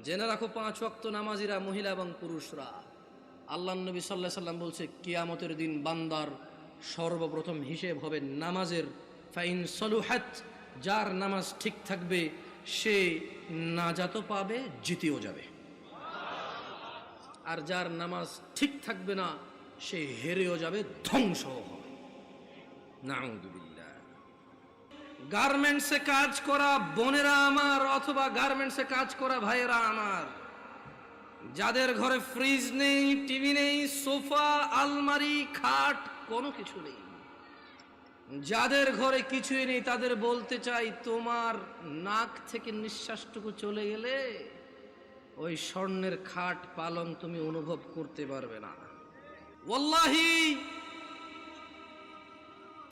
জেনে রাখো, 5 ওয়াক্ত নামাজিরা মহিলা এবং পুরুষরা, আল্লাহর নবী সাল্লাল্লাহু আলাইহি সাল্লাম বলছে, কিয়ামতের দিন বান্দার সর্বপ্রথম হিসেব হবে নামাজের। ফাইন সলুহাত, যার নামাজ ঠিক থাকবে সে নাজাতও পাবে, জিতেও যাবে। আর যার নামাজ ঠিক থাকবে না সে হেরেও যাবে, ধ্বংসও হবে। নাউযুবিল্লাহ। গার্মেন্টসে কাজ করা বোনেরা আমার, অথবা গার্মেন্টসে কাজ করা ভাইয়েরা আমার, যাদের ঘরে ফ্রিজ নেই, টিভি নেই, সোফা, আলমারি, খাট, কোনো কিছু নেই, যাদের ঘরে কিছুই নেই, তাদের বলতে চাই, তোমার নাক থেকে নিঃশ্বাসটুকু চলে গেলে ওই স্বর্ণের খাট পালং তুমি অনুভব করতে পারবে না। ওয়াল্লাহি,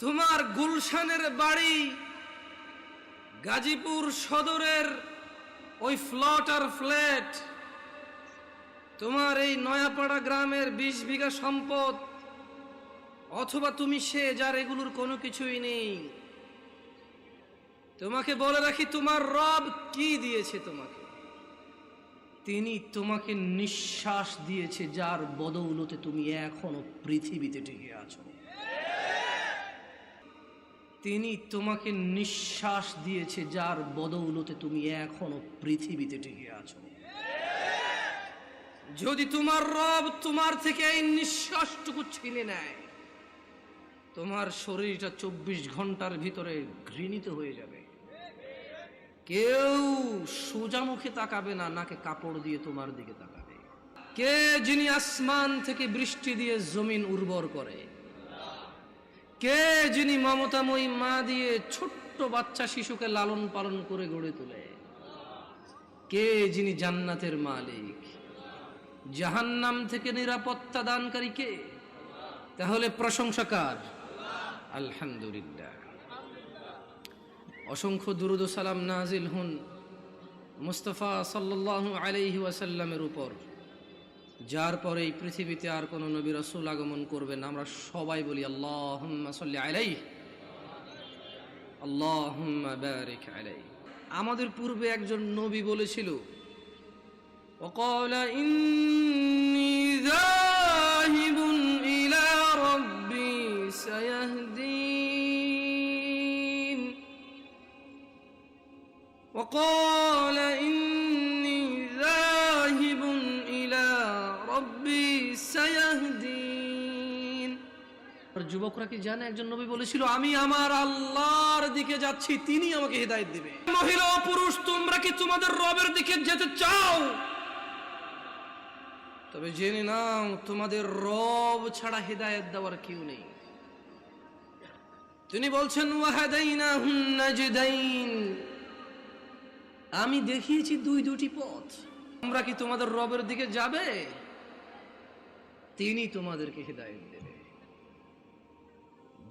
তোমার গুলশানের বাড়ি, গাজীপুর সদরের ওই ফ্লট আর ফ্ল্যাট, তোমার এই নয়াপাড়া গ্রামের 20 বিঘা সম্পদ, অথবা তুমি সে যার এগুলোর কোনো কিছুই নেই, তোমাকে বলে রাখি, তোমার রব কি দিয়েছে তোমাকে? তিনি তোমাকে নিঃশ্বাস দিয়েছে, যার বদৌলতে তুমি এখনো পৃথিবীতে টিকে আছো। তিনি তোমাকে নিঃশ্বাস দিয়েছে, যার বদৌলতে তুমি এখনো পৃথিবীতে টিকে আছো। যদি তোমার রব তোমার থেকে এই নিঃশ্বাসটুকু ছিনে নেয়, তোমার শরীরটা 24 ঘন্টার ভিতরে ঘৃণিত হয়ে যাবে। কেউ সোজা মুখে তাকাবে না, নাকে কাপড় দিয়ে তোমার দিকে তাকাবে। কে যিনি আসমান থেকে বৃষ্টি দিয়ে জমিন উর্বর করে? কে যিনি মমতাময়ী মা দিয়ে ছোট্ট বাচ্চা শিশুকে লালন পালন করে গড়ে তোলে? কে যিনি জান্নাতের মালিক, জাহান্নাম থেকে নিরাপত্তা দানকারী কে? তাহলে প্রশংসা কার? আলহামদুলিল্লাহ। অসংখ্য দুরূদ ও সালাম নাজিল হুন মুস্তাফা সাল্লাল্লাহু আলাইহি ওয়াসাল্লামের উপর, যার পরে এই পৃথিবীতে আর কোন নবী রাসূল আগমন করবেন। আমরা সবাই বলি আল্লাহুম্মা সাল্লি আলাইহি, আল্লাহুম্মা বারিক আলাইহি। আমাদের পূর্বে একজন নবী বলেছিল, ওয়াকালা ইন্নী যাহিবুন ইলা রাব্বি সায়াহদিন, ওয়াকালা ইন্নী যাহিবুন ইলা রাব্বি সায়াহদিন। যুবকরা কি জানে একজন নবী বলেছিল, আমি আমার আল্লাহর দিকে যাচ্ছি, তিনি আমাকে হিদায়াত দিবে। মহিলা ও পুরুষ, তোমরা কি তোমাদের রবের দিকে যেতে চাও? তবে জেনে নাও, তোমাদের রব ছাড়া হিদায়াত দেওয়ার কেউ নেই। তিনি বলছেন, ওয়াহাদাইনাহুন নাজদাইন, আমি দেখিয়েছি দুটি পথ। তোমরা কি তোমাদের রবের দিকে যাবে? তিনি তোমাদেরকে হিদায়াত দেবে।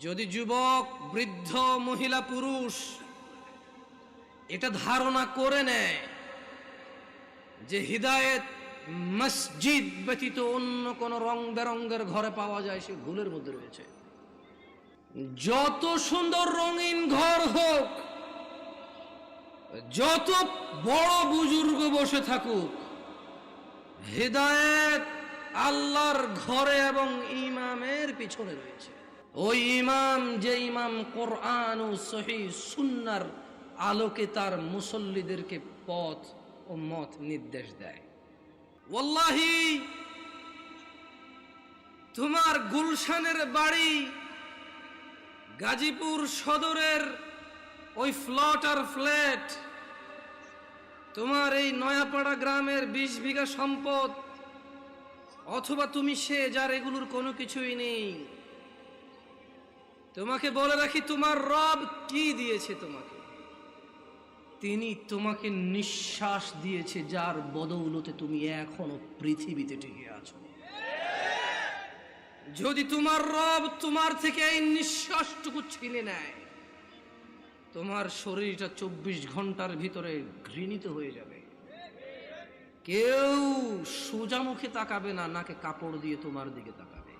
যদি যুবক, বৃদ্ধ, মহিলা, পুরুষ এটা ধারণা করে নেয় যে হিদায়াত মসজিদ ব্যতীত অন্য কোন রং বেরঙ্গের ঘরে পাওয়া যায়, সে ভুলের মধ্যে রয়েছে। যত সুন্দর রঙিন ঘর হোক, যত বড় বুজুর্গ বসে থাকুক, হিদায়াত আল্লাহর ঘরে এবং ইমামের পিছনে রয়েছে। ওই ইমাম, যে ইমাম কোরআন ও সহিহ সুন্নাহর আলোকে তার মুসল্লিদেরকে পথ ও মত নির্দেশ দেয়। ওয়াল্লাহি, তোমার গুলশানের বাড়ি, গাজীপুর সদরের ওই ফ্লট আর ফ্ল্যাট, তোমার এই নয়াপাড়া গ্রামের 20 বিঘা সম্পদ, অথবা তুমি সে যার এগুলোর কোনো কিছুই নেই, তোমাকে বলে রাখি, তোমার রব কি দিয়েছে তোমাকে? তিনি তোমাকে নিঃশ্বাস দিয়েছে, যার বদৌলতে তুমি এখনো পৃথিবীতে টিকে আছো। যদি তোমার রব তোমার থেকে এই নিঃশ্বাসটুকু ছিনে নেয়, তোমার শরীরটা 24 ঘন্টার ভিতরে ঘৃণিত হয়ে যাবে। কেউ সোজা মুখে তাকাবে না, নাকে কাপড় দিয়ে তোমার দিকে তাকাবে।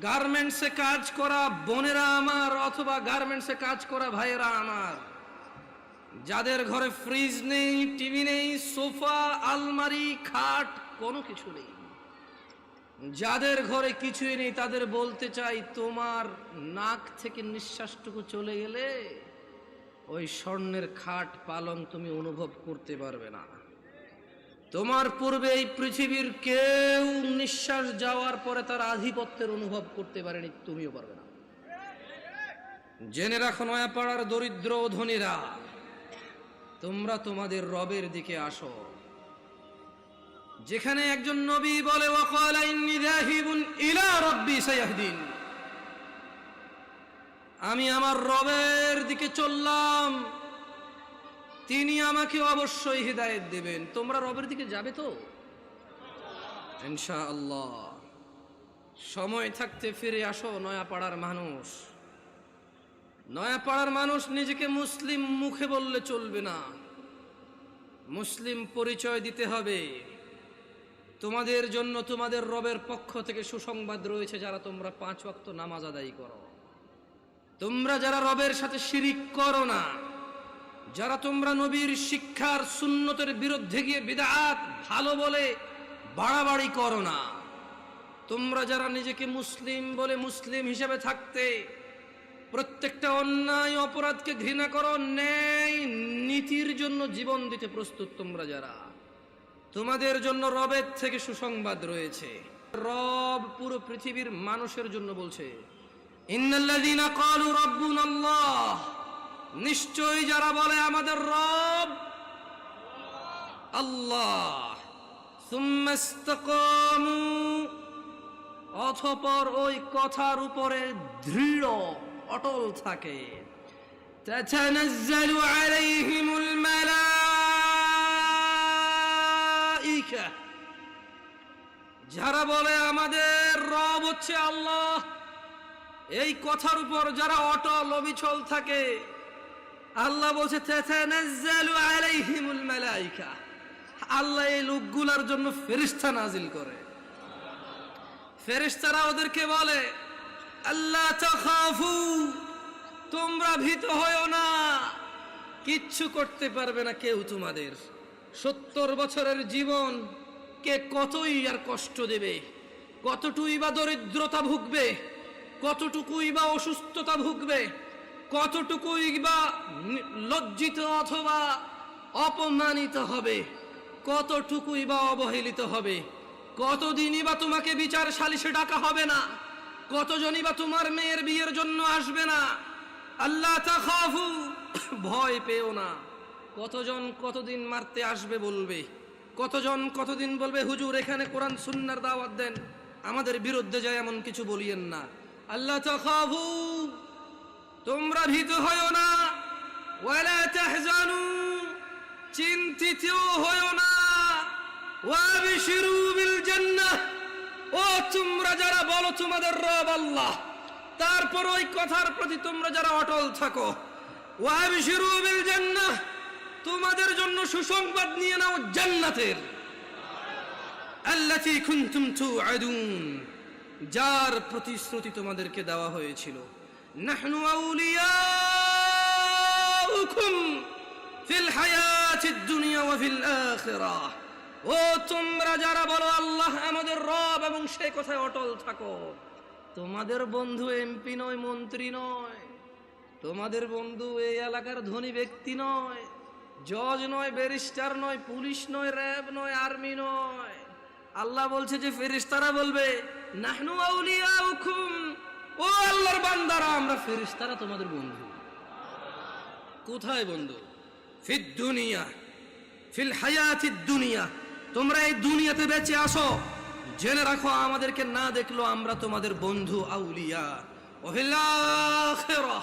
গার্মেন্টসে কাজ করা বোনেরা আমার, অথবা গার্মেন্টসে কাজ করা ভাইয়েরা আমার, যাদের ঘরে ফ্রিজ নেই, টিভি নেই, সোফা, আলমারি, খাট কোনো কিছু নেই, যাদের ঘরে কিছুই নেই, তাদের বলতে চাই তোমার নাক থেকে নিঃশ্বাসটুকু চলে গেলে ওই স্বর্ণের খাট পালং তুমি অনুভব করতে পারবে না। তোমার পূর্বে এই পৃথিবীর কেউ নিঃশ্বাস যাওয়ার পরে তার আধিপত্যের অনুভব করতে পারেনি, তুমিও পারবে না। জেনে রাখো নয়াপাড়ার দরিদ্র ও ধনীরা, তোমরা তোমাদের রবের দিকে আসো। যেখানে একজন নবী বলে ওয়াকালা ইন্নী যাহিবুন ইলা রাব্বি সায়াহদিন, আমি আমার রবের দিকে চললাম, তিনি আমাকে অবশ্যই হিদায়াত দেবেন। তোমরা রবের দিকে যাবে তো ইনশাআল্লাহ। সময় থাকতে ফিরে আসো নয়াপাড়ার মানুষ। নয়াপাড়ার মানুষ নিজেকে মুসলিম মুখে বললে চলবে না, মুসলিম পরিচয় দিতে হবে। তোমাদের জন্য তোমাদের রবের পক্ষ থেকে সুসংবাদ রয়েছে, যারা তোমরা 5 ওয়াক্ত নামাজ আদায় করো, তোমরা যারা রবের সাথে শিরিক করো না, যারা তোমরা নবীর শিক্ষার সুন্নতের বিরুদ্ধে গিয়ে বিদআত ভালো বলে বাড়াবাড়ি করো না, তোমরা যারা নিজেকে মুসলিম বলে মুসলিম হিসেবে থাকতে প্রত্যেকটা অন্যায় অপরাধকে ঘৃণা করো, ন্যায় নীতির জন্য জীবন দিতে প্রস্তুত, তোমরা যারা, তোমাদের জন্য রবের থেকে সুসংবাদ রয়েছে। রব পুরো পৃথিবীর মানুষের জন্য বলছে, ইন্নাল্লাযীনা ক্বালু রাব্বুনাল্লাহ, নিশ্চয়ই যারা বলে আমাদের রব আল্লাহ, সুম্মা ইসতাকামু, অতঃপর ওই কথার উপরে দৃঢ় অটল থাকে, তাতানাজ্জালু আলাইহিমুল মালাইকা, যারা বলে আমাদের রব হচ্ছে আল্লাহ, এই কথার উপর যারা অটল অবিচল থাকে, আল্লাহ বলছে তাতানাজ্জালু আলাইহিমুল মালাইকা, আল্লাহ এই লোকগুলোর জন্য ফেরেশতা নাজিল করে। ফেরেশতারা ওদেরকে বলে আল্লাহ তাখাফু, তোমরা ভীত হয়ো না, কিচ্ছু করতে পারবে না কেউ তোমাদের। 70 বছরের জীবন কে কতই আর কষ্ট দেবে, কতটুকুই বা দরিদ্রতা ভুগবে, কতটুকুই বা অসুস্থতা ভুগবে, কতটুকুই বা লজ্জিত অথবা অপমানিত হবে, কতটুকুই বা অবহেলিত হবে, কতদিনই বা তোমাকে বিচার সালিশে ডাকা হবে না, কতজনই বা তোমার মেয়ের বিয়ের জন্য আসবে না। আল্লাহ তাখাফু, ভয় পেও না। কতজন কতদিন মারতে আসবে বলবে, কতজন কতদিন বলবে হুজুর এখানে কোরআন সুন্নাহর দাওয়াত দেন, আমাদের বিরুদ্ধে যায় এমন কিছু বলিয়েন না। আল্লাহ তাখাফু, তোমরা ভীত হয়ো না, ওয়ালা তাহজানু, চিন্তিত হয়ো না, ওয়াবিশিরু বিল জান্নাহ, ও তোমরা যারা বলো তোমাদের রব আল্লাহ, তারপর ওই কথার প্রতি তোমরা যারা অটল থাকো, ওয়াবিশিরু বিল জান্নাহ, তোমাদের জন্য সুসংবাদ নিয়ে নাও জান্নাতের, আল্লাতী কুনতুম তুআদুন, যার প্রতিশ্রুতি তোমাদেরকে দেওয়া হয়েছিল। নাহনু আউলিয়াউকুম ফিল হায়াতিদ দুনিয়া ওয়া ফিল আখিরাহ, ও তোমরা যারা বলো আল্লাহ আমাদের রব এবং সেই কথায় অটল থাকো, তোমাদের বন্ধু এমপি নয়, মন্ত্রী নয়, তোমাদের বন্ধু এই এলাকার ধনী ব্যক্তি নয়, জজ নয়, ব্যারিস্টার নয়, পুলিশ নয়, র্যাব নয়, আর্মি নয়। আল্লাহ বলছে যে ফেরেশতারা বলবে নাহনু আউলিয়াউকুম, ও আল্লাহর বান্দারা আমরা ফেরেশতারা তোমাদের বন্ধু। কোথায় বন্ধু? ফিদ দুনিয়া, ফিল হায়াতিদ দুনিয়া, তোমরা এই দুনিয়াতে বেঁচে আসো, জেনে রাখো আমাদেরকে না দেখলো আমরা তোমাদের বন্ধু আউলিয়া। ওয়াফিল আখিরাহ,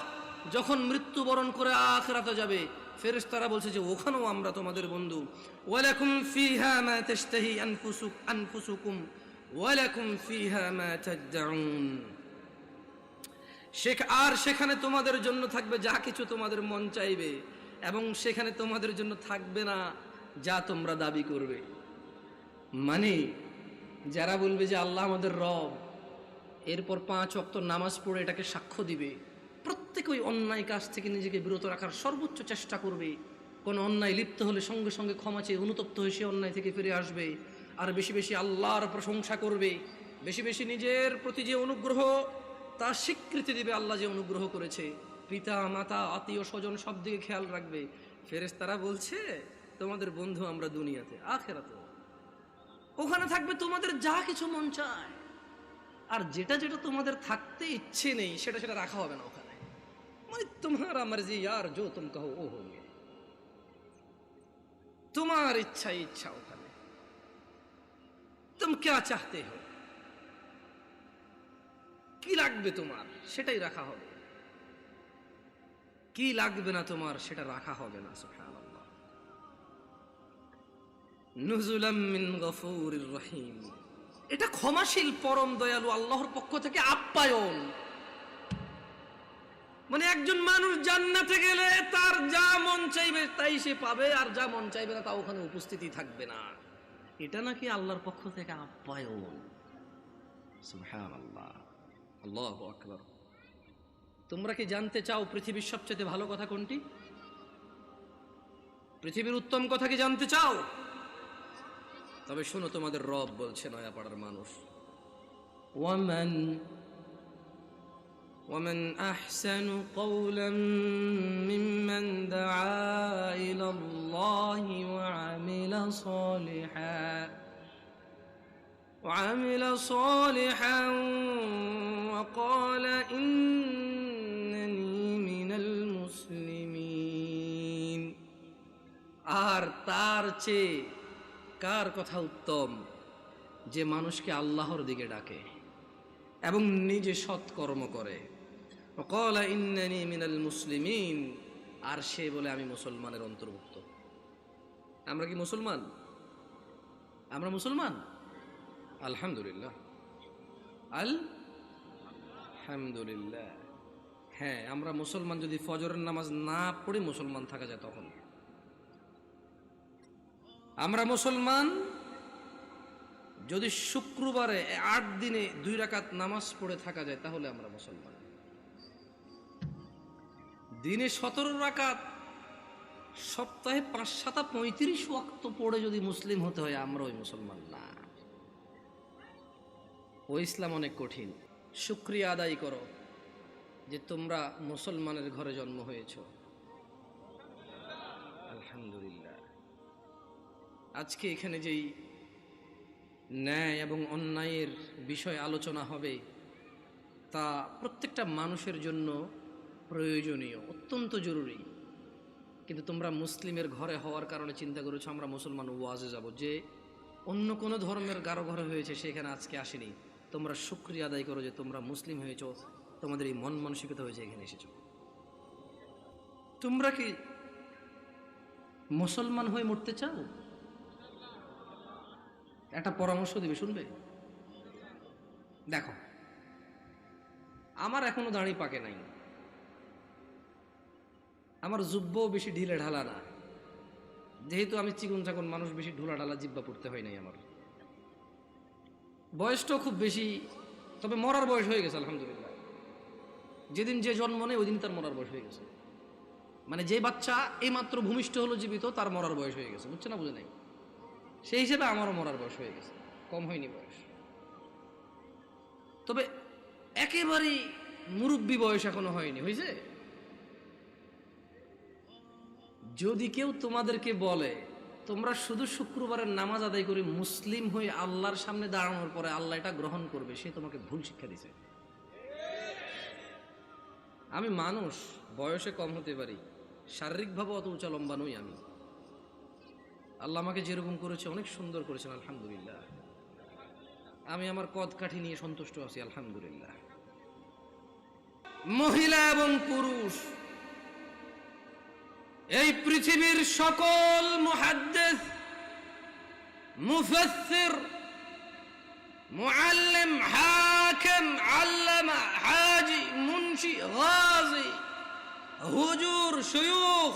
যখন মৃত্যুবরণ করে আখিরাতে যাবে, ফেরেশতারা বলছে যে ওখানেও আমরা তোমাদের বন্ধু। ওয়ালাকুম ফিহা মা তাশতাহি আনফুসুকুম ওয়ালাকুম ফিহা মা তাদউন, আর সেখানে তোমাদের জন্য থাকবে যা কিছু তোমাদের মন চাইবে, এবং সেখানে তোমাদের জন্য থাকবে না যা তোমরা দাবি করবে। মানে যারা বলবে যে আল্লাহ আমাদের রব, এরপর 5 ওয়াক্ত নামাজ পড়ে এটাকে সাক্ষ্য দিবে, প্রত্যেক ওই অন্যায় কাজ থেকে নিজেকে বিরত রাখার সর্বোচ্চ চেষ্টা করবে, কোন অন্যায় লিপ্ত হলে সঙ্গে সঙ্গে ক্ষমা চেয়ে অনুতপ্ত হয়ে সে অন্যায় থেকে ফিরে আসবে, আর বেশি বেশি আল্লাহর প্রশংসা করবে, বেশি বেশি নিজের প্রতি যে অনুগ্রহ তার স্বীকৃতি দিবে, আল্লাহ যে অনুগ্রহ করেছে। পিতা মাতা আত্মীয় স্বজন সব দিকে খেয়াল রাখবে। ফেরেশতারা বলছে তোমাদের বন্ধু আমরা দুনিয়াতে, আখিরাতে ওখানে থাকবে তোমাদের যা কিছু মন চায়, আর যেটা যেটা তোমাদের থাকতে ইচ্ছে নেই সেটা সেটা রাখা হবে না ওখানে। মানে তোমারা মর্জি यार जो तुम कहो वो होंगे, তোমার ইচ্ছা ইচ্ছা ওখানে, তুমি क्या चाहते हो, কি লাগবে তোমার সেটাই রাখা হবে, কি লাগবে না তোমার সেটা রাখা হবে না। সুবহানাল্লাহ। নুজুলাম মিন গফুরির রহিম, এটা ক্ষমাশীল পরম দয়ালু আল্লাহর পক্ষ থেকে আপ্যায়ন। মানে একজন মানুষ জান্নাতে গেলে তার যা মন চাইবে তাই সে পাবে, আর যা মন চাইবে না তা ওখানে উপস্থিতি থাকবে না। এটা নাকি আল্লাহর পক্ষ থেকে আপ্যায়ন। সুবহানাল্লাহ, আল্লাহু আকবার। তোমরা কি জানতে চাও পৃথিবীর সবচেয়ে ভালো কথা কোনটি? পৃথিবীর উত্তম কথা কি জানতে চাও? তবে শোনো, তোমাদের রব বলছে নয়াপাড়ার মানুষ, ومن أحسن قولا ممن دعا إلى الله وعمل صالحا وقال إنني من المسلمين। আর তার চেয়ে কার কথা উত্তম যে মানুষকে আল্লাহর দিকে ডাকে এবং নিজে সৎকর্ম করে। وقال إنني من المسلمين, আর সে বলে আমি মুসলমানের অন্তর্ভুক্ত। আমরা কি মুসলমান? আমরা মুসলমান? আলহামদুলিল্লাহ, আলহামদুলিল্লাহ। হ্যাঁ, আমরা মুসলমান যদি ফজরের নামাজ না পড়ে মুসলমান থাকা যায় তখন। আমরা মুসলমান যদি শুক্রবারে 8 দিনে 2 রাকাত নামাজ পড়ে থাকা যায় তাহলে আমরা মুসলমান। দিনে 17 রাকাত, সপ্তাহে 5-7 35 ওয়াক্ত পড়ে যদি মুসলিম হতে হয় আমরা ওই মুসলমান না। ও ইসলাম অনেক কঠিন। শুকরিয়া আদায় করো যে তোমরা মুসলমানের ঘরে জন্ম হয়েছ, আলহামদুলিল্লাহ। আজকে এখানে যেই ন্যায় এবং অন্যায়ের বিষয় আলোচনা হবে তা প্রত্যেকটা মানুষের জন্য প্রয়োজনীয়, অত্যন্ত জরুরি। কিন্তু তোমরা মুসলিমের ঘরে হওয়ার কারণে চিন্তা করেছো আমরা মুসলমান ওয়াজে যাব, যে অন্য কোনো ধর্মের কারো ঘরে হয়েছে সেখানে আজকে আসেনি। তোমরা শুকরিয়া আদায় করো যে তোমরা মুসলিম হয়েছো, তোমাদের এই মন মানসিকতা হয়েছে এখানে এসেছো। তোমরা কি মুসলমান হয়ে মরতে চাও? একটা পরামর্শ দিবে, শুনবে? দেখো, আমার এখনো দাড়ি পাকে নাই, আমার জুব্বাও বেশি ঢিলে ঢালা না, যেহেতু আমি চিকন চাকন মানুষ, বেশি ঢোলা ঢালা জিব্বা পড়তে হয় নাই। আমার বয়সটাও খুব বেশি, তবে মরার বয়স হয়ে গেছে আলহামদুলিল্লাহ। যেদিন যে জন্ম নেই ওই দিন তার মরার বয়স হয়ে গেছে। মানে যে বাচ্চা এইমাত্র ভূমিষ্ঠ হলো জীবিত, তার মরার বয়স হয়ে গেছে, বুঝছে না? বুঝে নাই? সেই হিসেবে আমারও মরার বয়স হয়ে গেছে, কম হয়নি বয়স। তবে একেবারেই মুরব্বী বয়স এখনো হয়নি, হয়েছে? যদি কেউ তোমাদেরকে বলে তোমরা শুধু শুক্রবারের নামাজ আদায় করে মুসলিম হয়ে আল্লাহর সামনে দাঁড়ানোর পরে আল্লাহ এটা গ্রহণ করবে, সে তোমাকে ভুল শিক্ষা দিছে। আমি মানুষ, বয়সে কম হতে পারি, শারীরিকভাবে অত উঁচা লম্বা নই আমি। আল্লাহ আমাকে যেরকম করেছে অনেক সুন্দর করেছেন আলহামদুলিল্লাহ। আমি আমার কদ কাঠি নিয়ে সন্তুষ্ট আছি আলহামদুলিল্লাহ। মহিলা এবং পুরুষ, এই পৃথিবীর সকল মুহাদ্দিস, মুফাসসির, মুআল্লিম, হাকিম, আল্লামা, হাজি, মুন্সি, গাজী, হুজুর, শায়খ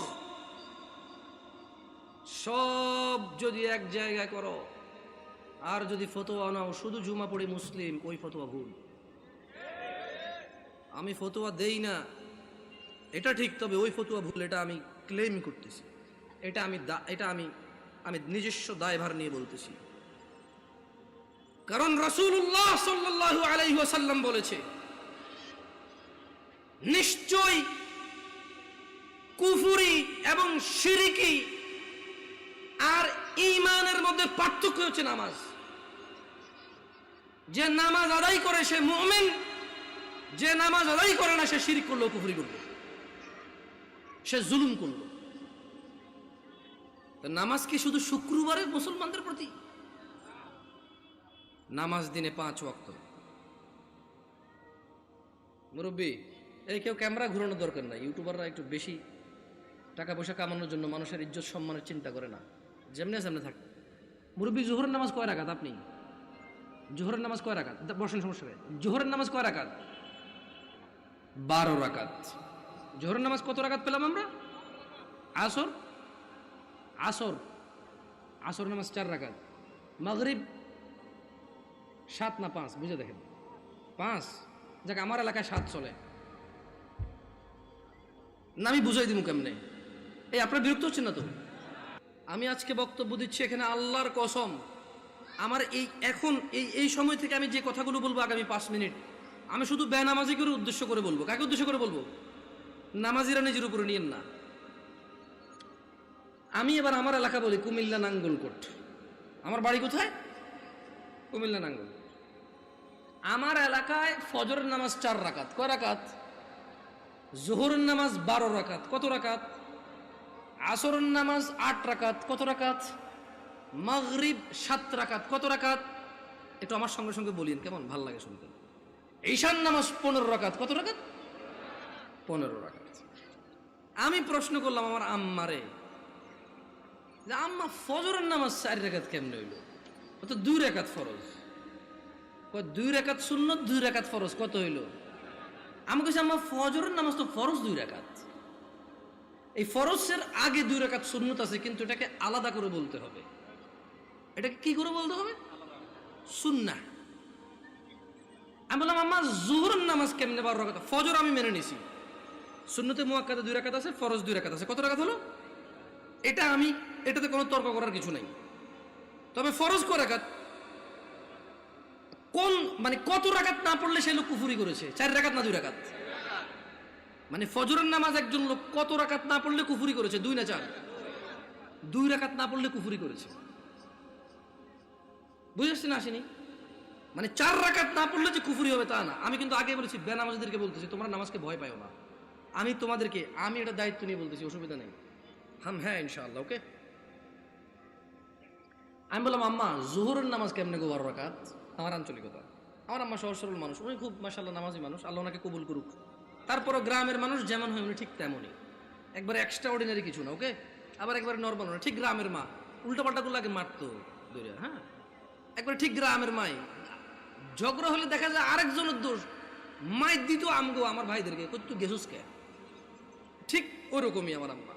সব যদি এক জায়গায় করো আর যদি ফতোয়া নাও শুধু জুমা পড়ে মুসলিম, ওই ফতোয়া ভুল। আমি ফতোয়া দেই না এটা ঠিক, তবে ওই ফতোয়া ভুল, এটা আমি ক্লেম করতেছি। এটা আমি নিজস্ব দায়ভার নিয়ে বলতেছি। কারণ রাসূলুল্লাহ সাল্লাল্লাহু আলাইহি ওয়াসাল্লাম বলেছে, নিশ্চয় কুফরি এবং শিরকি আর ঈমানের মধ্যে পার্থক্য হচ্ছে নামাজ। যে নামাজ আদায় করে সে মুমিন, যে নামাজ আদায় করে না সে শিরক করলো, কুফরি করলো, সে জুলুম করলো। তো নামাজ কি শুধু শুক্রবারে মুসলমানদের প্রতি? নামাজ দিনে 5 ওয়াক্ত। মুরব্বী, এই কেউ ক্যামেরা ঘুরানোর দরকার নাই। ইউটিউবাররা একটু বেশি টাকা পয়সা কামানোর জন্য মানুষের ইজ্জত সম্মানের চিন্তা করে না, যেমনি সামনে থাকে। মুরব্বী, জোহরের নামাজ কয় রাকাত? আপনি জোহরের নামাজ কয় রাকাত? বসেন, সমস্যা নেই। জোহরের নামাজ কয় রাকাত? 12 রাকাত। জোহরের নামাজ কত রাকাত পেলাম আমরা? আসর আসর আসর নামাজ 4 রাকাত। মাগরিব 7 না 5? বুঝে দেখেন, 5। যাক, আমার এলাকায় 7 চলে না। আমি বুঝাই দিব কেমনে? এই আপনার বিরক্ত হচ্ছেন না তো? আমি আজকে বক্তব্য দিচ্ছি এখানে আল্লাহর কসম, আমার এই সময় থেকে আমি যে কথাগুলো বলবো আগামী 5 মিনিট, আমি শুধু বেনামাজি করে উদ্দেশ্য করে বলবো। কাকে উদ্দেশ্য করে বলবো? নামাজিরা নিজের উপরে নিয়েন না। আমি এবার আমার এলাকা বলি, কুমিল্লা নাঙ্গলকোট। আমার বাড়ি কোথায়? কুমিল্লা নাঙ্গল। আমার এলাকায় ফজরের নামাজ 4 রাকাত। কয় রাকাত? জোহরের নামাজ 12 রাকাত। কত রাকাত? আসরের নামাজ 8 রাকাত। কত রাকাত? মাগরিব 7 রাকাত। কত রাকাত? একটু আমার সঙ্গে সঙ্গে বলিন, কেমন ভাল লাগে শুনতে। ঈশান নামাজ 15 রাকাত। কত রাকাত? 15 রাকাত। আমি প্রশ্ন করলাম আমার আম্মারে, যে আম্মা, ফজরের নামাজ 4 রাকাত কেমনে হইল? তো 2 রাকাত ফরজ। 2 রাকাত সুন্নত, 2 রাকাত ফরজ। কত হইল? আমি কইছি, আম্মা, ফজরের নামাজ তো ফরজ 2 রাকাত। এই ফরজের আগে 2 রাকাত সুন্নত আছে, কিন্তু এটাকে আলাদা করে বলতে হবে। এটাকে কি করে বলতে হবে? সুন্নাহ। আমি বললাম, আম্মা, জোহরের নামাজ কেমনে 12 রাকাত? ফজর আমি মেনে নিছি, সুন্নতে মুআক্কাদা 2 রাকাত আছে, ফরজ 2 রাকাত আছে। কত রাকাত হলো? এটাতে কোনো তর্ক করার কিছু নাই। তবে ফরজ কয় রাকাত? কত রাকাত না পড়লে সে লোক কুফরি করেছে? 4 রাকাত না 2 রাকাত? মানে ফজরের নামাজ একজন লোক কত রাকাত না পড়লে কুফরি করেছে? 2 না 4? 2 রাকাত না পড়লে কুফরি করেছে। বুঝে আসছে না? আসেনি? মানে 4 রাকাত না পড়লে যে কুফরি হবে তা না। আমি কিন্তু আগে বলেছি, বেনামাজিদেরকে বলতেছি, তোমরা নামাজকে ভয় পাও না। আমি এটা দায়িত্ব নিয়ে বলতেছি, অসুবিধা নেই। হ্যাঁ, ইনশাআল্লাহ, ওকে। আমি বললাম, আম্মা, জোহরের নামাজ কেমনে গো 12 রাকাত? আমার আঞ্চলিকতা। আমার আম্মা সহজ সরল মানুষ, উনি খুব মাশাআল্লাহ নামাজি মানুষ, আল্লাহ ওনাকে কবুল করুক। তারপরও গ্রামের মানুষ যেমন হয় উনি ঠিক তেমনই, একবারে এক্সট্রা অর্ডিনারি কিছু না, ওকে। আবার একবারে নর্মাল না, ঠিক গ্রামের মা। উল্টাপাল্টা গুলো আগে মারতো দূরে, হ্যাঁ, একবারে ঠিক গ্রামের মাই। ঝগড়া হলে দেখা যায় আরেকজনের দোষ, মাইর দিত আমগো আমার ভাইদেরকে, তুই গেছুস কে? ঠিক ওরকমই আমার আম্মা।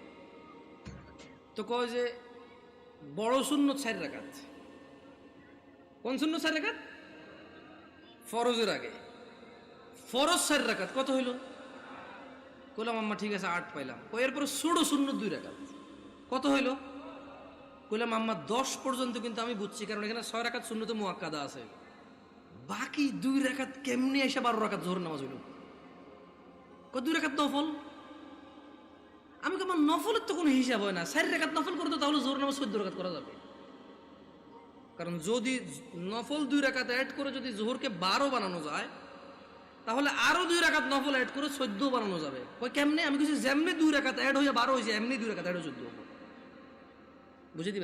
তো কয় যে বড় সুন্নত 4 রাকাত। কোন সুন্নত 4 রাকাত? ফরজের আগে। ফরজ 4 রাকাত। কত হইল? কইলাম, আম্মা, ঠিক আছে, 8 পাইলাম। এরপরে ছোড়ো সুন্নত 2 রাকাত। কত হইল? কইলাম, আম্মা, 10 পর্যন্ত কিন্তু আমি বুঝছি, কারণ এখানে 6 রাকাত সুন্নতে মুআক্কাদা আছে। বাকি 2 রাকাত কেমনে এসে 12 রাকাত জোহর নামাজ হইল? 2 রাকাত নফল। আমি আমার নফলের তো কোনো হিসাব হয় না। 4 রাকাত নফল করতো, তাহলে জোহর নামাজ 14 রাকাত করা যাবে। কারণ যদি নফল 2 রাকাত অ্যাড করে যদি জোহরকে 12 বানানো যায়, তাহলে আরো 2 রাকাত নফল অ্যাড করে 14 বানানো যাবে। কই কেমনে? আমি কিছু যেমনি 2 রাকাত অ্যাড হয়ে 12 হয়েছে, এমনি 2 রাকাত অ্যাড হয়ে 14 হবে। বুঝাইতে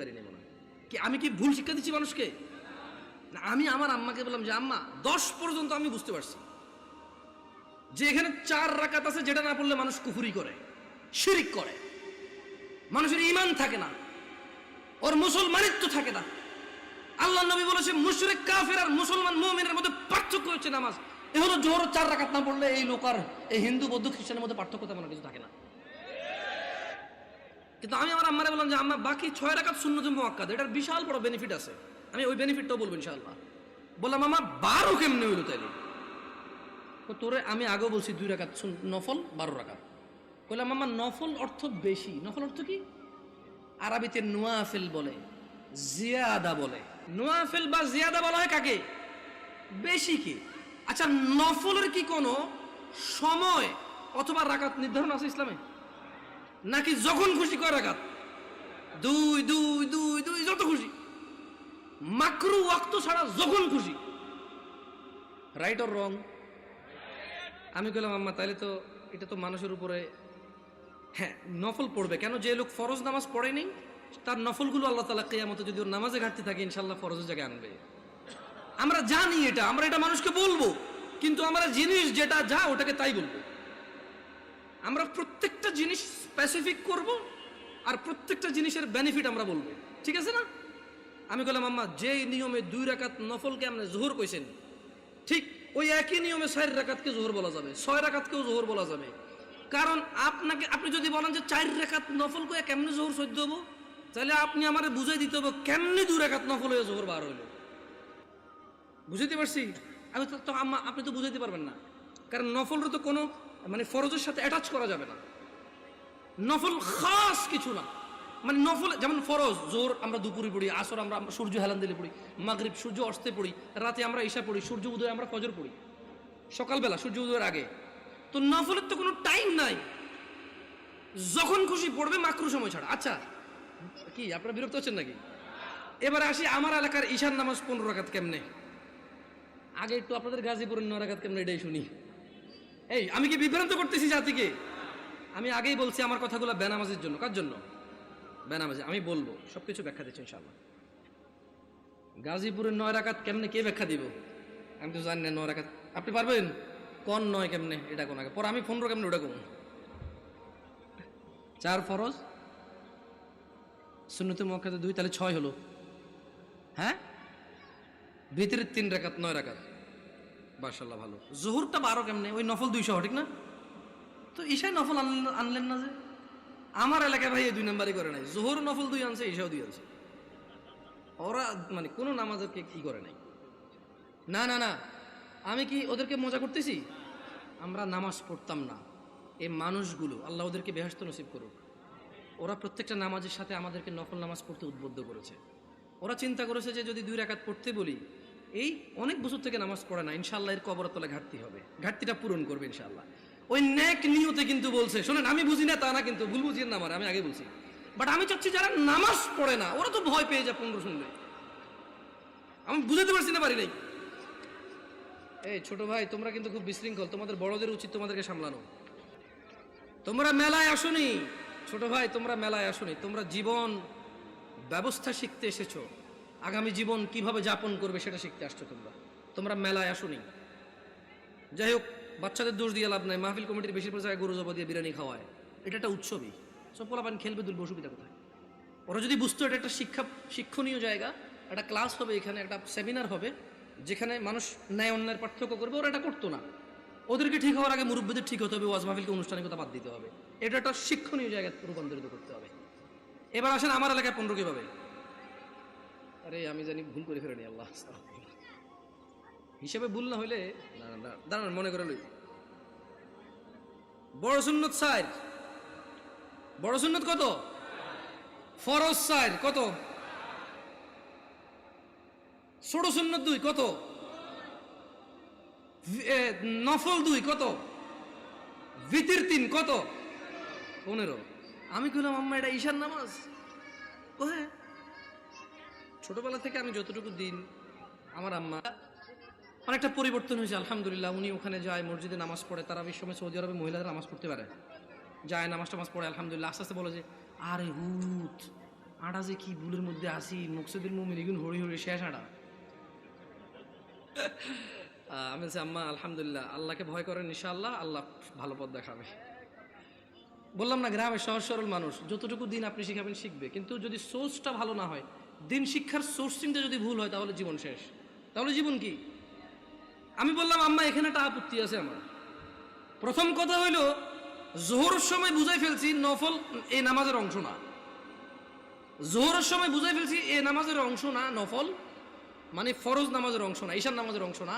পারিনি মনে হয় কি? আমি কি ভুল শিক্ষা দিচ্ছি মানুষকে? না, আমি আমার আম্মাকে বললাম যে, আম্মা, 10 পর্যন্ত আমি বুঝতে পারছি যে এখানে 4 রাকাত আছে, যেটা না পড়লে মানুষ কুফরি করে, শিরিক করে, মানুষের ঈমান থাকে না, ওর মুসলমানিত্ব থাকে না। আল্লাহ নবী বলেছে, মুশরিক কাফের আর মুসলমান মুমিনের মধ্যে পার্থক্য হচ্ছে নামাজ। এ হলো জোহর 4 রাকাত না পড়লে এই লোক আর এই হিন্দু বৌদ্ধ খ্রিস্টানের মধ্যে পার্থক্য তেমন কিছু থাকে না। কিন্তু আমি আমার আম্মারে বললাম যে, আম্মা, বাকি 6 রাকাত সুন্নতে মুআক্কাদা, এটার বিশাল বড় বেনিফিট আছে, আমি ওই বেনিফিটটাও বলবো ইনশাআল্লাহ। বললাম, আম্মা, 12 কেমনে হইল তাইলে? তোরে আমি আগেও বলছি 2 রাকাত নফল, 12 রাকাত। বললাম আম্মা নফল অর্থ বেশি। নফল অর্থ কি? আরবিতে নওয়াফিল বলে, জিয়াদা বলে। নওয়াফিল বা জিয়াদা বলা হয় কাকে? বেশি কি। আচ্ছা, নফলের কি কোনো সময় অথবা রাকাত নির্ধারণ আছে ইসলামে? নাকি যখন খুশি কয় রাকাত? দুই দুই দুই দুই, যত খুশি। মাকরু ওয়াক্ত ছাড়া যখন খুশি। Right or wrong? আমি বললাম আম্মা তাহলে তো এটা তো মানুষের উপরে, হ্যাঁ নফল পড়বে কেন? যে লোক ফরজ নামাজ পড়েনি তার নফলগুলো আল্লাহ তাআলা কিয়ামতে যদি ওর নামাজে ঘাটতি থাকে ইনশাআল্লাহ ফরজের জায়গায় আনবে। আমরা জানি এটা, আমরা এটা মানুষকে বলবো, কিন্তু আমরা জিনিস যেটা যা ওটাকে তাই বলবো। আমরা প্রত্যেকটা জিনিস স্পেসিফিক করব আর প্রত্যেকটা জিনিসের বেনিফিট আমরা বলবো, ঠিক আছে না? আমি বললাম আম্মা যে নিয়মে 2 রাকাত নফলকে আপনি জোহর কইছেন, ঠিক ওই একই নিয়মে 4 রাকাতকে জোহর বলা যাবে, 6 রাকাতকেও জোহর বলা যাবে। কারণ আপনি যদি বলেন যে 4 রাকাত নফল কয়ে কেমনে জোহর সহ্য হবো, তাহলে আপনি আমারে বুঝাই দিতে হবে কেমনে 2 রাকাত নফল হয়ে জোহর বার হইল। বুঝাইতে পারছি? আমি তো আম্মা আপনি তো বুঝাইতে পারবেন না, কারণ নফলের তো কোনো মানে ফরজের সাথে অ্যাটাচ করা যাবে না। নফল খাস কিছু না, মানে নফল যেমন ফরজ জোর আমরা দুপুরে পড়ি, আসর আমরা সূর্য হেলান দিলে পড়ি, মাগরিব সূর্য অস্তে পড়ি, রাতে আমরা ঈশা পড়ি, সূর্য উদয় আমরা ফজর পড়ি, সকালবেলা সূর্য উদয়ের আগে। তো নফলের তো কোনো টাইম নাই, যখন খুশি পড়বে মাকরু সময় ছাড়া। আচ্ছা কি আপনারা বিরক্ত হচ্ছেন নাকি? এবার আসি আমার এলাকার ঈশার নামাজ 15 রাকাত কেমনে। আগে একটু আপনাদের গাজীপুরের 9 রাকাত কেমনে এটাই শুনি। এই আমি কি বিভ্রান্ত করতেছি জাতিকে? আমি আগেই বলছি আমার কথাগুলো বেনামাজের জন্য। কার জন্য? বেনামাজি। আমি বলবো সবকিছু ব্যাখ্যা দিচ্ছি ইনশাআল্লাহ। গাজীপুরের 9 রাকাত কেমনে কে ব্যাখ্যা দিব? আমি তো জানি না 9 রাকাত। আপনি পারবেন কোন 9 কেমনে এটা কোন আগে? পরে আমি 15 কেমনে ওটা কোন? 4 ফরজ, সুন্নতে মুআক্কাদা 2, তাহলে 6 হলো। হ্যাঁ, ভিতরে 3 রাকাত, 9 রাকাত। মাশাআল্লাহ ভালো। জোহরটা 12 কেমনে? ওই নফল 200 ঠিক না? তো ঈশায় নফল আনলেন না যে? আমার এলাকায় ভাই এই 2 নাম্বারই করে নাই। জোহর নফল 2 আনছে, ঈশাও 2 আনছে। ওরা মানে কোনো নামাজকে কি করে নাই। না না না, আমি কি ওদেরকে মজা করতেছি? আমরা নামাজ পড়তাম না, এই মানুষগুলো আল্লাহ ওদেরকে বেহেশত নসিব করুক, ওরা প্রত্যেকটা নামাজের সাথে আমাদেরকে নফল নামাজ পড়তে উদ্বুদ্ধ করেছে। ওরা চিন্তা করেছে যে যদি 2 রাকাত পড়তে বলি, এই অনেক বছর থেকে নামাজ পড়ে না, ইনশাআল্লাহ এর কবরের তলায় ঘাটতি হবে, ঘাটতিটা পূরণ করবে ইনশাআল্লাহ। ওই নেক নিয়তে কিন্তু বলছে। শোনেন, আমি বুঝি না তা না, কিন্তু ভুল বুঝিয়েন না আমার, আমি আগে বলছি। বাট আমি চাচ্ছি যারা নামাজ পড়ে না ওরা তো ভয় পেয়ে যায় 15 শুনলে। আমি বুঝাতে পারছি না, পারি নাই। এই ছোট ভাই তোমরা কিন্তু খুব বিশৃঙ্খল, তোমাদের বড়দের উচিত তোমাদেরকে সামলানো। তোমরা মেলায় আসোনি ছোট ভাই, তোমরা মেলায় আসোনি, তোমরা জীবন ব্যবস্থা শিখতে এসেছো, আগামী জীবন কিভাবে যাপন করবে সেটা শিখতে আসছো। তোমরা মেলায় আসোনি। যাই হোক, বাচ্চাদের দোষ দিয়ে লাভ নাই। মাহফিল কমিটির বেশিরভাগ জায়গায় গরু জবা দিয়ে বিরিয়ানি খাওয়ায়, এটা একটা উৎসবই। সব পোলাপান খেলবে, দুলবে, অসুবিধা কোথায়? ওরা যদি বুঝতো এটা একটা শিক্ষণীয় জায়গা, একটা ক্লাস হবে এখানে, একটা সেমিনার হবে যেখানে মানুষ ন্যায় অন্যায়ের পার্থক্য করবে, ওরা এটা করতো না। ওদেরকে ঠিক হওয়ার আগে মুরব্বীদের ঠিক হতে হবে, ওয়াজ মাহফিলকে অনুষ্ঠানিকতা বাদ দিতে হবে। এটা একটা শিক্ষণীয় জায়গায় রূপান্তরিত করতে হবে। এবার আসেন আমার এলাকায় 15 কিভাবে? আরে আমি জানি ভুল করে ফেলেনি, আল্লাহ হিসেবে ভুল না হইলে দাঁড়ান মনে করে লই। বড় সুন্নত 4, বড় সুন্নত কত? ফরজ 4 কত? ছোট সুন্নত 2 কত? নফল 2 কত? ভিতর 3 কত? 15। আমি কইলাম আম্মা এটা ঈশার নামাজ? ও হ্যাঁ। ছোটবেলা থেকে আমি যতটুকু দিন, আমার আম্মা অনেকটা পরিবর্তন হয়েছে আলহামদুলিল্লাহ। উনি ওখানে যায়, মসজিদে নামাজ পড়ে। তারাবির সময় সৌদি আরবে মহিলারা নামাজ পড়তে পারে, যায় নামাজ টামাজ পড়ে আলহামদুলিল্লাহ। আস্তে আস্তে বলে যে আরে হুত আটা যে কি ভুলের মধ্যে আসি, মকসুদুল মুমিন এগুন হরি হরি শেষ আটা। আমি বলছি আম্মা আলহামদুলিল্লাহ, আল্লাহকে ভয় করেন, ইনশাআল্লাহ আল্লাহ ভালো পথ দেখাবে। বললাম না, গ্রামের সহজ সরল মানুষ, যতটুকু দিন আপনি শিখাবেন শিখবে, কিন্তু যদি সোর্সটা ভালো না হয়, দিন শিক্ষার সোর্সিংটা যদি ভুল হয়, তাহলে জীবন শেষ। তাহলে জীবন কি? আমি বললাম আম্মা এখানে একটা আপত্তি আছে আমার। প্রথম কথা হইল, জোহরের সময় বুঝাই ফেলছি নফল এই নামাজের অংশ না। জোহরের সময় বুঝাই ফেলছি এই নামাজের অংশ না, নফল মানে ফরজ নামাজের অংশ না, ঈশার নামাজের অংশ না।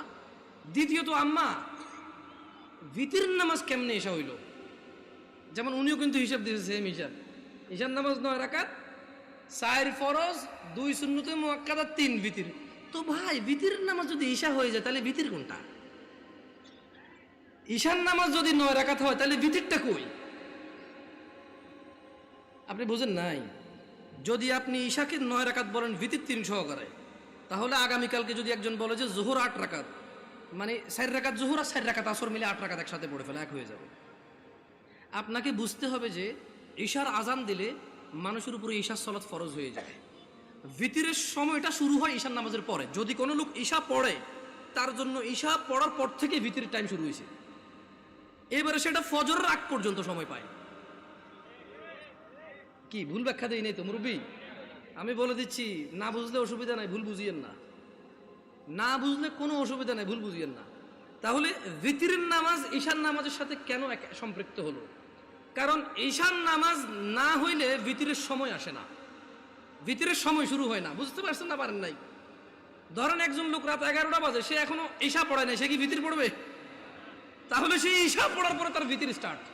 দ্বিতীয়ত আম্মা ভিতরের নামাজ কেমনে এসা হইল? যেমন উনিও কিন্তু হিসাব দিয়েছে, সেম হিসাব। ঈশান নামাজ 9 রাকাত, 4 ফরজ, 2 সুন্নতে মুআক্কাদা, 3 ভিতির। তো ভাই ভিতিরের নামাজ যদি ঈশা হয়ে যায় তাহলে ভিতির কোনটা? ঈশান নামাজ যদি 9 রাকাত হয় তাহলে ভিতিরটা কই? আপনি বুঝেন নাই? যদি আপনি ঈশাকে 9 রাকাত বলেন ভিতির 3 সহকারে, তাহলে আগামীকালকে যদি একজন বলে যে জোহর 8 রাকাত, মানে 4 রাকাত জোহর আর 4 রাকাত আসর মিলে 8 রাকাত একসাথে পড়ে ফেলে, এক হয়ে যাবে। আপনাকে বুঝতে হবে যে ঈশার আজান দিলে মানুষের উপরে ঈশার সালাত ফরজ হয়ে যায়। ভিতিরের সময়টা শুরু হয় ঈশার নামাজের পরে। যদি কোনো লোক ঈশা পড়ে, তার জন্য ঈশা পড়ার পর থেকে ভিতিরের টাইম শুরু হয়েছে, এবারে সেটা ফজরের আগ পর্যন্ত সময় পায়। কি ভুল ব্যাখ্যা দেই নাই তো মুরব্বী? আমি বলে দিচ্ছি, না বুঝলে অসুবিধা নাই, ভুল বুঝিয়েন না। না বুঝলে কোনো অসুবিধা নাই, ভুল বুঝিয়েন না। তাহলে ভিতিরের নামাজ ঈশান নামাজের সাথে কেন সম্পৃক্ত হলো? কারণ ঈশান নামাজ না হইলে ভিতিরের সময় আসে না, ভিতিরের সময় শুরু হয় না। বুঝতে পারছেন না পারেন নাই? ধরেন একজন লোক রাত 11টা বাজে, সে এখনো ঈশা পড়ে নাই, সে কি ভিতির পড়বে? তাহলে সে ঈশা পড়ার পরে তার ভিতির স্টার্ট।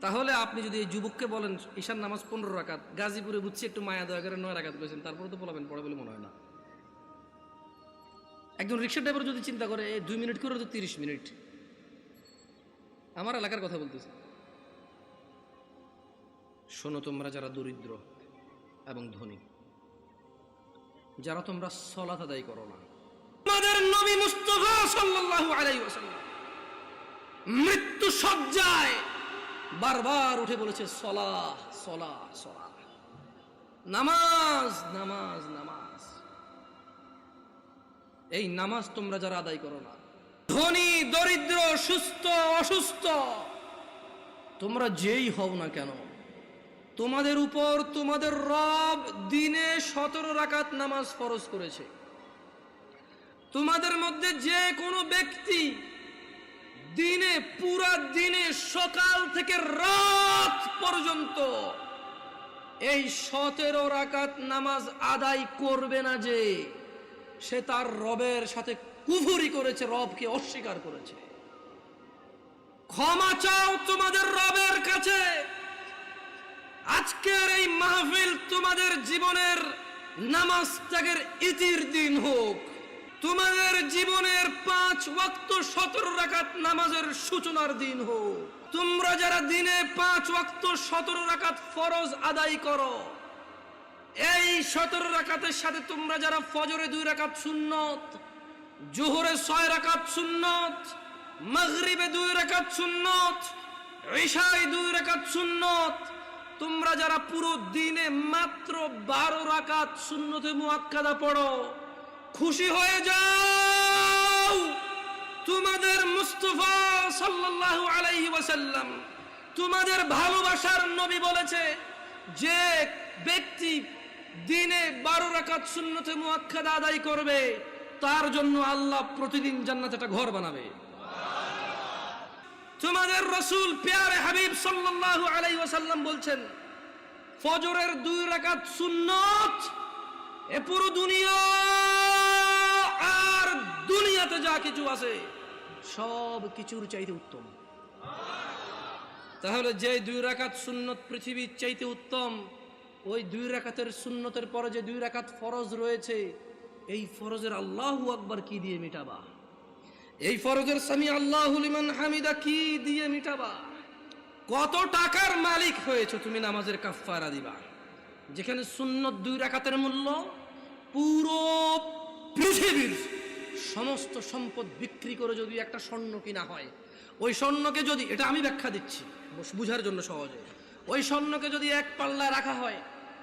তাহলে আপনি যদি এই যুবককে বলেন ঈশান নামাজ 15 রাকাত, গাজীপুরে বুঝছি একটু মায়া দয়া করে 9 রাকাত করেছেন, তারপরে তো বলাবেন পড়ে বলে মনে হয় না। একজন রিক্সা ড্রাইভার যদি চিন্তা করে 2 মিনিট করে তো 30 মিনিট। আমার এলাকার কথা বলতেছি। শোনো তোমরা যারা দরিদ্র এবং ধনী, যারা তোমরা সালাত আদায় করো না, আমাদের নবী মুস্তাফা সাল্লাল্লাহু আলাইহি ওয়াসাল্লাম মৃত্যু সজ্জায় বারবার উঠে বলেছে সালাহ সালাহ সালাহ, নামাজ নামাজ নামাজ। এই নামাজ তোমরা যারা আদায় করো না, ধনী দরিদ্র সুস্থ অসুস্থ, তোমরা যেই হও না কেন, তোমাদের উপর তোমাদের রব দিনে 17 রাকাত নামাজ ফরজ করেছে। তোমাদের মধ্যে যে কোনো ব্যক্তি দিনে, পুরা দিনে সকাল থেকে রাত পর্যন্ত এই 17 রাকাত নামাজ আদায় করবে না, যে সে তার রবের সাথে কুফরি করেছে, রবকে অস্বীকার করেছে। ক্ষমা চাও তোমাদের রবের কাছে। আজকের এই মাহফিল তোমাদের জীবনের নামাজ ত্যাগের ইতির দিন হোক, তোমাদের জীবনের 5 ওয়াক্ত 17 রাকাত নামাজের সূচনার দিন হোক। তোমরা যারা দিনে 5 ওয়াক্ত 17 রাকাত ফরজ আদায় করো, এই 17 রাকাতের সাথে তোমরা যারা ফজরে 2 রাকাত সুন্নত, জোহরে 6 রাকাত সুন্নত, মাগরিবে 2 রাকাত সুন্নত, ইশায় 2 রাকাত সুন্নত, তোমরা যারা পুরো দিনে মাত্র 12 রাকাত সুন্নতে মুআক্কাদা পড়ো, খুশি হয়ে যাও। তোমাদের মুস্তাফা সাল্লাল্লাহু আলাইহি ওয়াসাল্লাম, তোমাদের ভালোবাসার নবী বলেছে, যে ব্যক্তি দিনে 12 রাকাত সুন্নতে মুআক্কাদা আদায় করবে, তার জন্য আল্লাহ প্রতিদিন জান্নাতে একটা ঘর বানাবে। তোমাদের রাসূল প্যারে হাবিব সাল্লাল্লাহু আলাইহি ওয়াসাল্লাম বলছেন, ফজরের 2 রাকাত সুন্নত এ পুরো দুনিয়া আর দুনিয়াতে যা কিছু আছে সব কিছুর চাইতে উত্তম। তাহলে যে 2 রাকাত সুন্নত পৃথিবীর চাইতে উত্তম, ওই 2 রাকাতের সুন্নতের পরে যে 2 রাকাত ফরজ রয়েছে, এই ফরজের আল্লাহু আকবার কি দিয়ে মিটাবা? এই ফরজের সামি আল্লাহু লিমান হামিদা কি দিয়ে মিটাবা? কত টাকার মালিক হয়েছে তুমি নামাজের কাফারা দিবা? যেখানে সুন্নত 2 রাকাতের মূল্য পুরো পৃথিবীর সমস্ত সম্পদ বিক্রি করে যদি একটা স্বর্ণ কিনা হয়, ওই স্বর্ণকে যদি, এটা আমি ব্যাখ্যা দিচ্ছি বুঝার জন্য সহজে, ওই স্বর্ণকে যদি 1 পাল্লা রাখা হয়,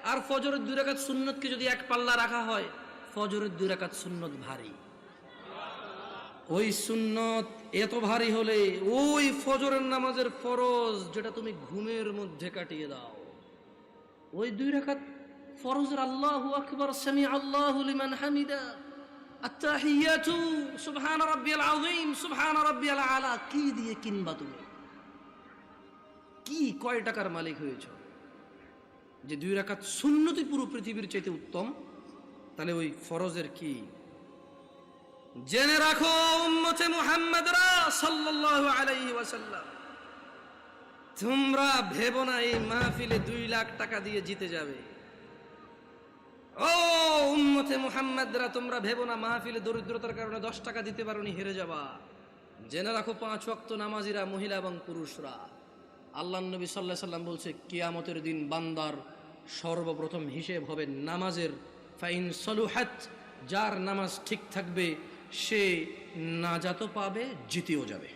আর ফজরের 2 রাকাত সুন্নতকে যদি 1 পাল্লা রাখা হয়, ফজরের 2 রাকাত সুন্নত ভারী। ওই সুন্নত এত ভারী হলে ওই ফজরের নামাজের ফরজ যেটা তুমি ঘুমের মধ্যে কাটিয়ে দাও, ওই 2 রাকাত ফরজের আল্লাহু আকবার, সামি আল্লাহু লিমান হামিদা, আত্তাহিয়াতু সুবহান রাব্বিয়াল আযীম, সুবহান রাব্বিয়াল আলা কি দিয়ে কিনবা? তুমি কি কয় টাকার মালিক হয়েছো যে 2 রাকাত সুন্নতই পুরো পৃথিবীর চাইতে উত্তম? তাহলে ওই ফরজের কি? জেনে রাখো উম্মতে মুহাম্মাদরা সাল্লাল্লাহু আলাইহি ওয়াসাল্লাম, তোমরা ভেবো না এই মাহফিলে 2 লাখ টাকা দিয়ে জিতে যাবে। ও উম্মতে মুহাম্মাদরা, তোমরা ভেবো না মাহফিলে দরিদ্রতার কারণে 10 টাকা দিতে পারোনি হেরে যাবা। জেনে রাখো 5 ওয়াক্ত নামাজিরা, মহিলা এবং পুরুষরা, আল্লাহর নবী সাল্লাল্লাহু আলাইহি সাল্লাম বলছে কিয়ামতের দিন বান্দার সর্বপ্রথম হিসেব হবে নামাজের। ফাইন সলুহাত, যার নামাজ ঠিক থাকবে সে নাজাতও পাবে, জিতেও যাবে।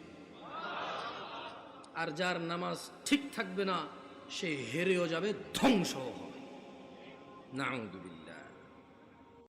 আর যার নামাজ ঠিক থাকবে না সে হেরেও যাবে, ধ্বংসও হবে। নাউযুবিল্লাহ।